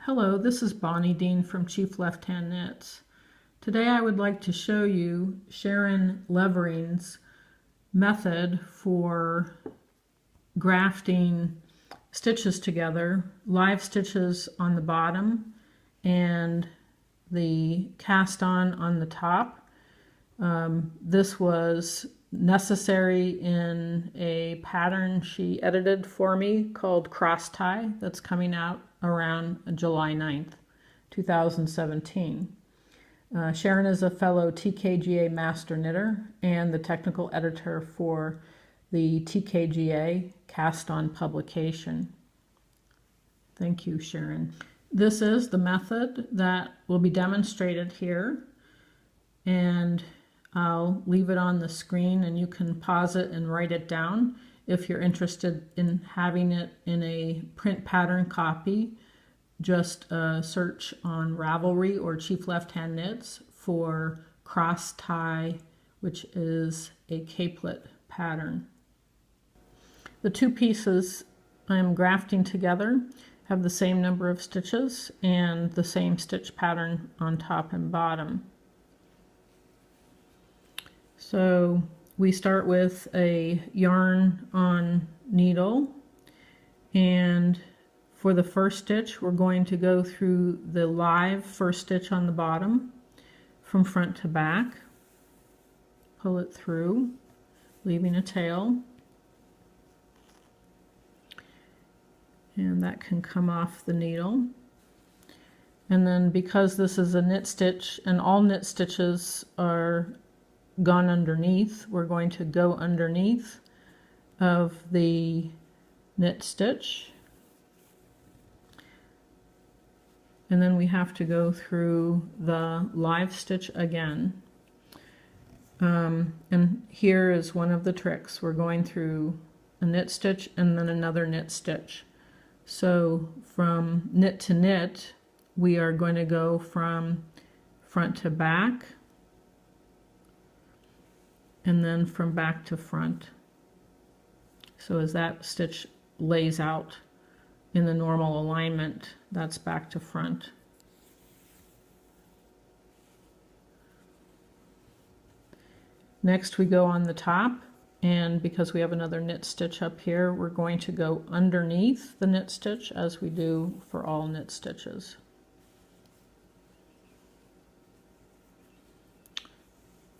Hello, this is Bonnie Dean from Chief Left Hand Knits. Today I would like to show you Sharon Levering's method for grafting stitches together, live stitches on the bottom and the cast on the top. This was necessary in a pattern she edited for me called Cross Tie that's coming out around July 9th, 2017. Sharon is a fellow TKGA master knitter and the technical editor for the TKGA cast on publication. Thank you, Sharon. This is the method that will be demonstrated here, and I'll leave it on the screen and you can pause it and write it down. If you're interested in having it in a print pattern copy, just search on Ravelry or Chief Left Hand Knits for Cross Tie, which is a capelet pattern. The two pieces I'm grafting together have the same number of stitches and the same stitch pattern on top and bottom. So we start with a yarn on needle, and for the first stitch we're going to go through the live first stitch on the bottom from front to back, pull it through, leaving a tail, and that can come off the needle. And then, because this is a knit stitch and all knit stitches are gone underneath, we're going to go underneath of the knit stitch, and then we have to go through the live stitch again. And here is one of the tricks. We're going through a knit stitch and then another knit stitch. So from knit to knit, we are going to go from front to back, and then from back to front. So as that stitch lays out in the normal alignment, that's back to front. Next we go on the top, and because we have another knit stitch up here, we're going to go underneath the knit stitch as we do for all knit stitches.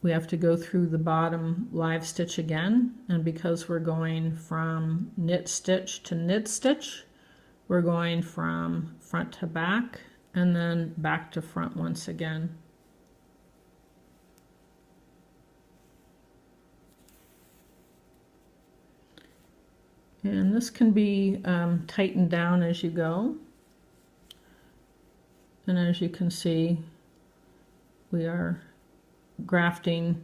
We have to go through the bottom live stitch again, and because we're going from knit stitch to knit stitch, we're going from front to back and then back to front once again. And this can be tightened down as you go. And as you can see, we are grafting.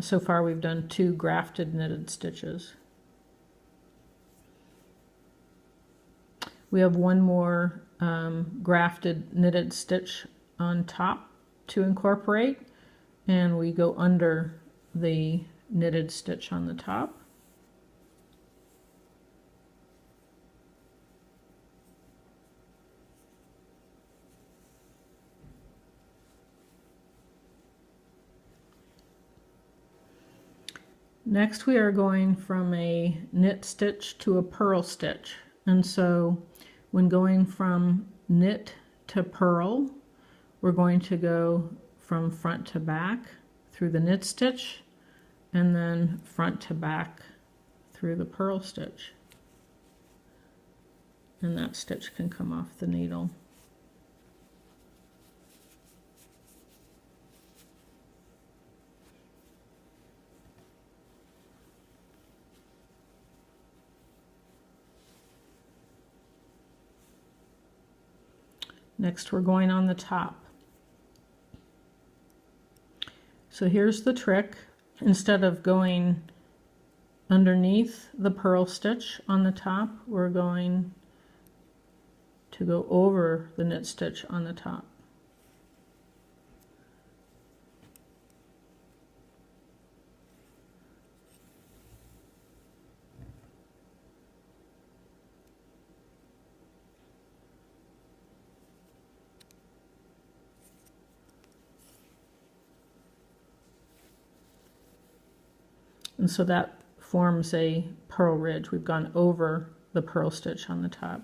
So far we've done 2 grafted knitted stitches. We have one more grafted knitted stitch on top to incorporate, and we go under the knitted stitch on the top. Next we are going from a knit stitch to a purl stitch, and so when going from knit to purl, we're going to go from front to back through the knit stitch and then front to back through the purl stitch, and that stitch can come off the needle. Next we're going on the top. So here's the trick. Instead of going underneath the purl stitch on the top, we're going to go over the knit stitch on the top. And so that forms a purl ridge. We've gone over the purl stitch on the top.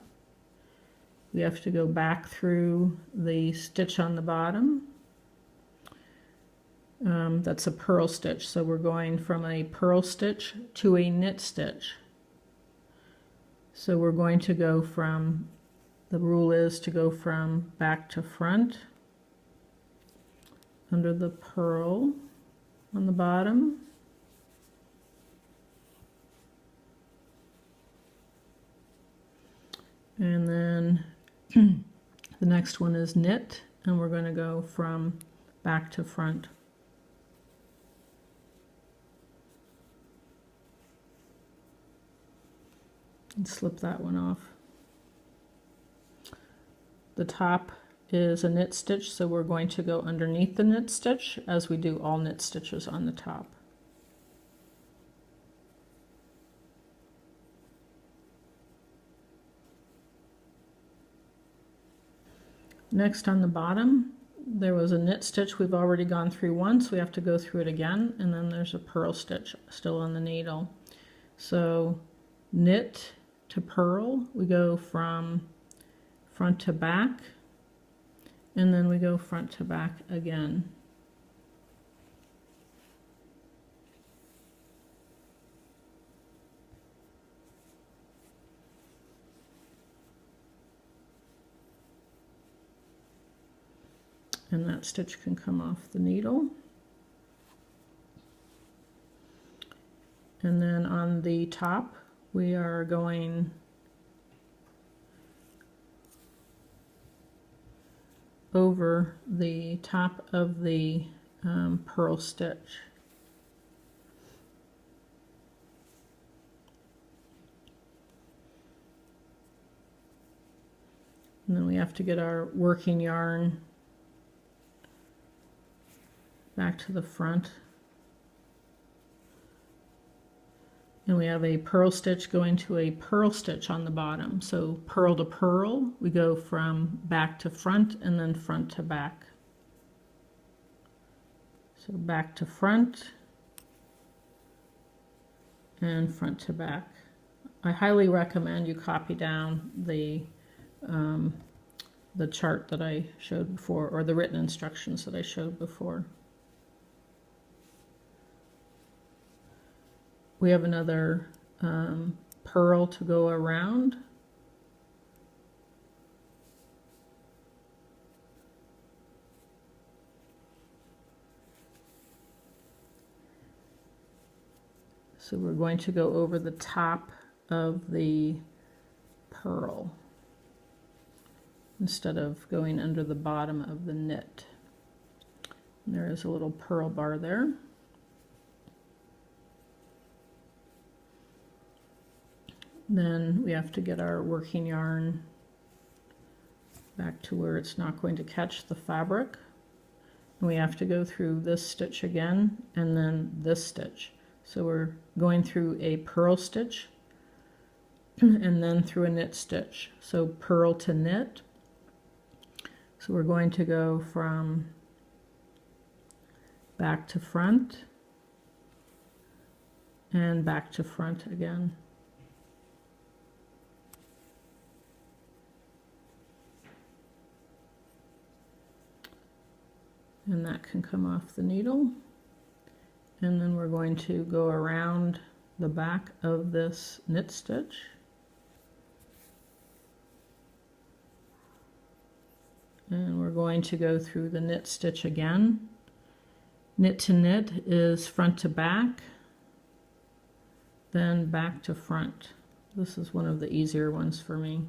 We have to go back through the stitch on the bottom. That's a purl stitch, so we're going from a purl stitch to a knit stitch. So we're going to go from, the rule is to go from back to front under the purl on the bottom. And then the next one is knit, and we're going to go from back to front. And slip that one off. The top is a knit stitch, so we're going to go underneath the knit stitch as we do all knit stitches on the top. Next, on the bottom, there was a knit stitch we've already gone through once. We have to go through it again, and then there's a purl stitch still on the needle. So knit to purl, we go from front to back, and then we go front to back again. And that stitch can come off the needle. And then on the top, we are going over the top of the purl stitch. And then we have to get our working yarn back to the front. And we have a purl stitch going to a purl stitch on the bottom. So purl to purl, we go from back to front and then front to back. So back to front and front to back. I highly recommend you copy down the chart that I showed before, or the written instructions that I showed before. We have another purl to go around. So we're going to go over the top of the purl instead of going under the bottom of the knit. And there is a little purl bar there. Then we have to get our working yarn back to where it's not going to catch the fabric. And we have to go through this stitch again and then this stitch. So we're going through a purl stitch and then through a knit stitch. So purl to knit. So we're going to go from back to front and back to front again. And that can come off the needle. And then we're going to go around the back of this knit stitch. And we're going to go through the knit stitch again. Knit to knit is front to back, then back to front. This is one of the easier ones for me.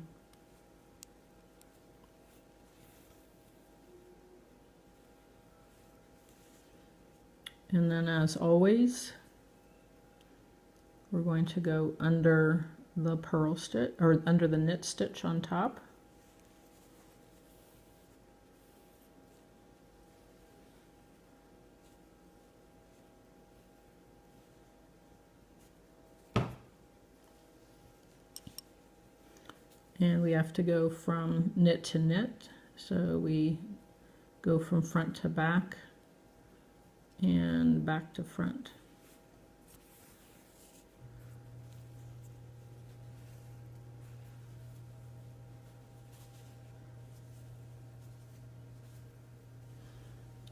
And then, as always, we're going to go under the purl stitch, or under the knit stitch on top. And we have to go from knit to knit, so we go from front to back and back to front.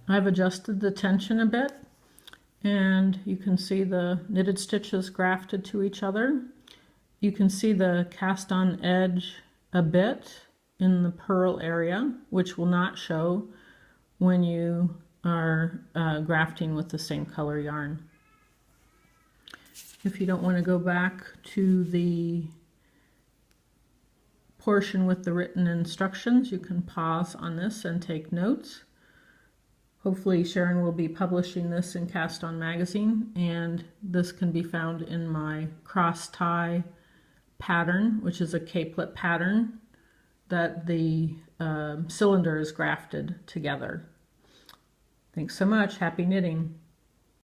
I've adjusted the tension a bit, and you can see the knitted stitches grafted to each other. You can see the cast on edge a bit in the purl area, which will not show when you are grafting with the same color yarn. If you don't want to go back to the portion with the written instructions, you can pause on this and take notes. Hopefully Sharon will be publishing this in Cast On Magazine, and this can be found in my cross tie pattern, which is a capelet pattern that the cylinder is grafted together. Thanks so much. Happy knitting.